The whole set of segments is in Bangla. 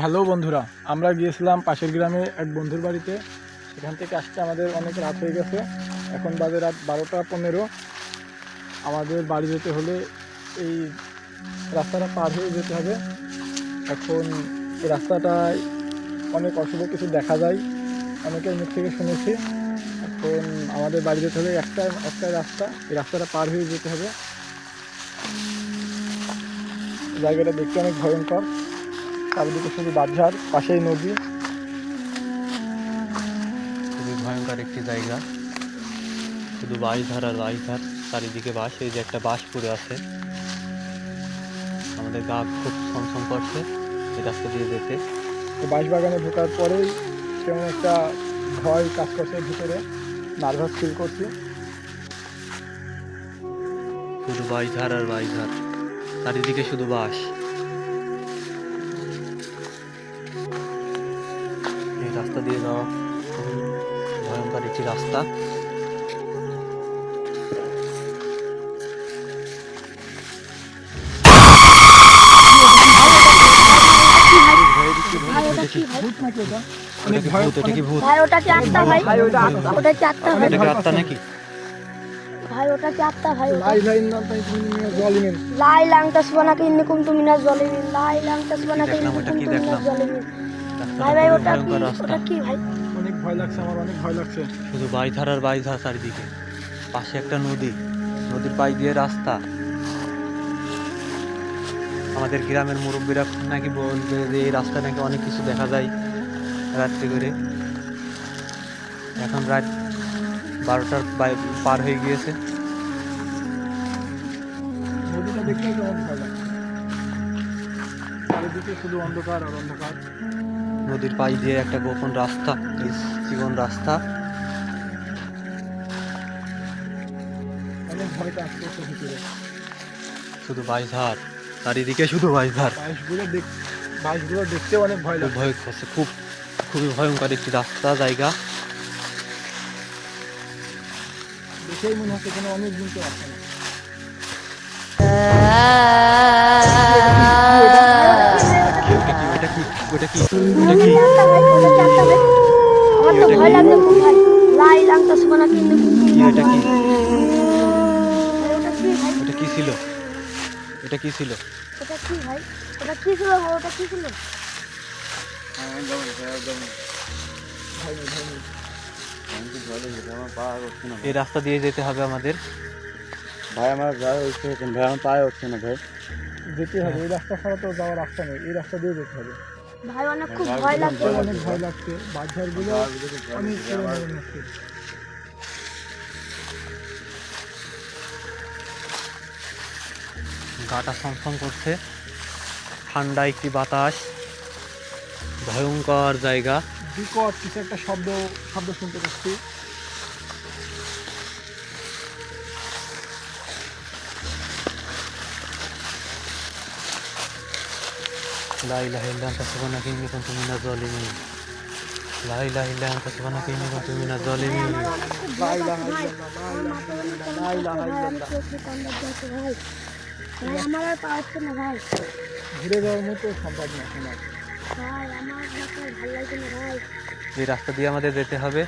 হ্যালো বন্ধুরা, আমরা গিয়েছিলাম পাশের গ্রামে এক বন্ধুর বাড়িতে। সেখান থেকে আসতে আমাদের অনেক রাত হয়ে গেছে। এখন বাজে রাত 12টা 15। আমাদের বাড়ি যেতে হলে এই রাস্তাটা পার হয়ে যেতে হবে। এখন এই রাস্তাটায় অনেক অশুভ কিছু দেখা যায়, অনেকের মুখ থেকে শুনেছি। এখন আমাদের বাড়ি যেতে হলে একটাই রাস্তা, এই রাস্তাটা পার হয়ে যেতে হবে। জায়গাটা দেখতে অনেক ভয়ঙ্কর, চারিদিকে শুধু বাঁশঝাড়, পাশেই নদী। খুবই ভয়ঙ্কর একটি জায়গা, শুধু বাঁশঝাড় আর বাঁশঝাড়, চারিদিকে বাঁশ। এই যে একটা বাঁশ পড়ে আছে, আমাদের গা খুব ছমছম করছে এই রাস্তা দিয়ে যেতে। এই বাঁশবাগানে ঢোকার পরেই কেমন একটা ভয় কাজ করছে ভিতরে, নার্ভাস ফিল করছি। শুধু বাঁশঝাড় আর বাঁশঝাড়, চারিদিকে শুধু বাঁশ। এই রাস্তা দিয়ে যাওয়া খুবই ভয়ঙ্কর একটি রাস্তা। অনেক ভয়। এটা কি ভূত? ভাই ওটা কি আত্মা ভাই? ওটা কি আত্মা ভাই? এটা কি আত্মা নাকি? ভাই ওটা কি আত্মা ভাই? লাই লাই নাম তাই তুমি জলিমিন। লাই লাং তাসবানাকা ইন্নাকুম তুমিনাজ জালিমিন। লাই লাং তাসবানাকা দেখলাম, ইন্নাকুম ওটা কি তুমিনাজ দেখলাম? জালিমিন। রাস্তাটা ভাই ভাই খুবই ওটা কি? ভয়ঙ্কর রাস্তা। ওটা কি ভাই? অনেক ভয় লাগছে, আমার অনেক ভয় লাগছে। শুধু বাঁশঝাড় আর বাঁশঝাড় চারিদিকে, পাশে একটা নদী, নদীর পাশ দিয়ে রাস্তা। আমাদের গ্রামের মুরব্বীরা নাকি বলবে যে এই রাস্তা নাকি অনেক কিছু দেখা যায় রাত্রে করে। এখন রাত 12টার পার হয়ে গিয়েছে। নদীটা দেখলেই কেমন ভয় লাগছে, চারিদিকে শুধু অন্ধকার আর অন্ধকার। নদীর পাশ দিয়ে একটা গোপন রাস্তা, জীবন রাস্তা। অনেক ভয় কাজ করছে ভিতরে। শুধু বাঁশঝাড়, চারিদিকে শুধু বাঁশঝাড়। বাঁশগুলো দেখতে অনেক ভয় খুব লাগছে। ভয় করছে, খুবই ভয়ঙ্কর একটি রাস্তা জায়গা। দেখেই মনে হচ্ছে এখানে অনেক দিন কেউ আসে না। ওটা কি? ওটা কি? ওটা কি? আত্মা ভাই, ওটা কি আত্মা ভাই? আমার তো এটা ভয় কি? লাগছে খুব ভাই। লাই লাং তাসবানাকা ইন্নাকুম তুমিনাজ এটা কি? জালিমিন। ভাই ওটা কি ভাই? ওটা কি ছিল? এটা কি ছিল? ওটা কি ভাই? ওটা কি ছিল ভাই? ওটা কি ছিল? এই রাস্তা দিয়ে যেতে হবে আমাদের। ভাই আমার যা হচ্ছে ভাই আমার পায়ে হচ্ছে না ভাই। যেতে হবে, এই রাস্তা ছাড়া তো যাওয়ার রাস্তা নেই, এই রাস্তা দিয়ে যেতে হবে। ভাই অনেক খুব ভয় লাগছে। অনেক ভয় লাগছে, বাঁশঝাড়গুলো অনেক পুরনো লাগছে। গাটা ছমছম করছে, ঠান্ডা একটি বাতাস, ভয়ঙ্কর জায়গা। বিকট কিছু একটা শব্দ শুনতে পাচ্ছি। লা ইলাহা ইল্লা আনতা সুবহানাকা ইন্নী কুনতু মিনাজ জালিমিন। লা ইলাহা ইল্লা আনতা সুবহানাকা ইন্নী কুনতু মিনাজ জালিমিন। লা ইলাহা ইল্লাল্লাহ, লা ইলাহা ইল্লাল্লাহ। ভাই আমার আর পাচ্ছে না ভাই। ঘুরে যাওয়ার মতো সম্ভব না শোনা। ভাই আমার ভালো লাগছে না ভাই। এই রাস্তা দিয়ে আমাদের যেতে হবে।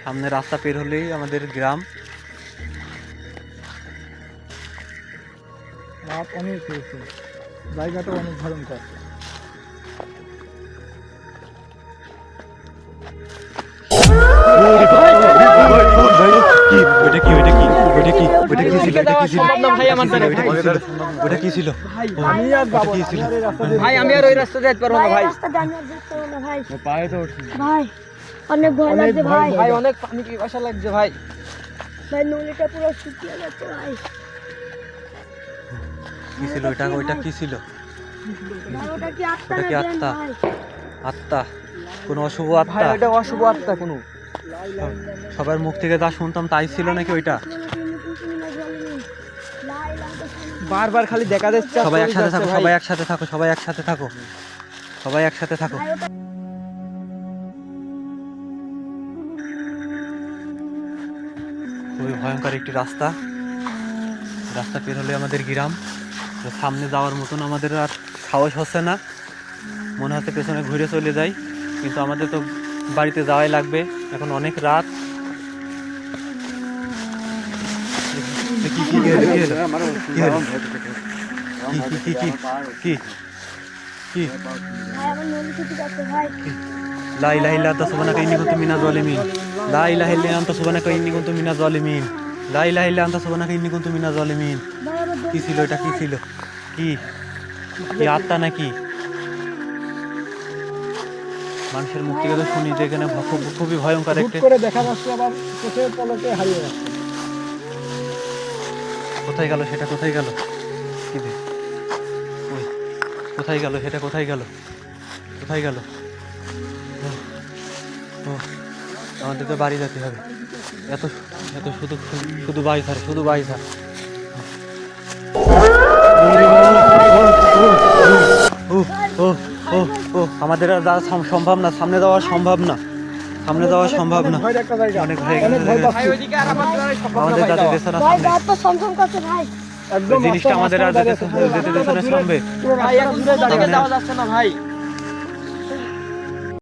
সামনে রাস্তা পের হলেই আমাদের গ্রাম। রাত অনেক হয়েছে, জায়গাটা অনেক ভয়ঙ্কর। ওটা কি? ওটা কি? ওটা কি? ওটা কি ছিল? ওটা কি ছিল? ভাই আমার দ্বারা ওটা কি ছিল? আমি আর যাবো না, আমি আর এই রাস্তা দিয়ে ভাই আমি আর ওই রাস্তা যেতে পারবো না ভাই। রাস্তা দিয়ে আমি আর যেতে পারবো না ভাই। পায়ে তো উঠছে ভাই অনেক ভয় অনেক লাগছে ভয় ভাই। লাগে। ভাই অনেক পানি পিপাসা লাগছে ভাই। ভাই নলিটা পুরো শুকিয়ে যাচ্ছে ভাই। কি ছিল ওটা? ওইটা কি ছিল? ভাই ওটা কি আত্মা ওটা না কি জ্ঞান আত্মা? ভাই? আত্মা? কোন অশুভ ভাই আত্মা? ওটা অশুভ আত্মা কোনো। সবার মুখ থেকে যা শুনতাম তাই ছিল নাকি ওইটা? বারবার খালি দেখা যাচ্ছে। সবাই একসাথে থাকো, সবাই একসাথে থাকো, সবাই একসাথে থাকো, সবাই একসাথে থাকো। খুবই ভয়ঙ্কর একটি রাস্তা। রাস্তা পের হলে আমাদের গ্রাম। তো সামনে যাওয়ার মতন আমাদের আর সাহস হচ্ছে না। মনে হচ্ছে পেছনে ঘুরে চলে যাই, কিন্তু আমাদের তো বাড়িতে যাওয়াই লাগবে, এখন অনেক রাত। কি কি কি হলো? কি হলো? কি হলো? কি কি কি কি কি ভাই আমার নদী ছুটি যাচ্ছে ভাই। লা ইলাহা ইল্লা আনতা সুবহানাকা ইন্নী কুনতু মিনাজ জালিমিন। লা ইলাহা ইল্লা আনতা সুবহানাকা ইন্নী কুনতু মিনাজ জালিমিন। লা ইলাহা ইল্লা আনতা সুবহানাকা ইন্নী কুনতু মিনাজ জালিমিন। ভাই আমার কি ছিল এটা? কি ছিল? কি কি আত্মা নাকি? মানুষের মুখ থেকে তো শুনি যে এখানে খুবই ভয়ঙ্কর হুট একটা। করে দেখা যাচ্ছে আবার চোখের পলকে হারিয়ে যাচ্ছে। কোথায় গেল সেটা? কোথায় গেল? কি রে? ওই, কোথায় গেল সেটা? কোথায় গেল? কোথায় গেল? ও, ও, আমাদের তো বাড়ি যেতে হবে। এত এত শুধু শুধু বাড়ি ছাড়, শুধু বাড়ি ছাড়। ও ও ও ও আমাদের আর যাওয়া সম্ভব না, সামনে যাওয়া সম্ভব না, সামনে যাওয়া সম্ভব না। ভয়ের একটা জায়গা, অনেক ভয় অনেক ভয় গেছে। ভাই পাচ্ছি। ওইদিকে আর আমার দ্বারা সম্ভব না আমাদের ভাই যাতে যাওয়া। দেশে না ভাই সামনে, দাঁত তো সমসম করছে ভাই। একদম ওই জিনিসটা আমাদের আর যেতে দেশে না সামনে। ভাই এখন দূরে দাঁড়িয়ে যাওয়া যাচ্ছে না ভাই।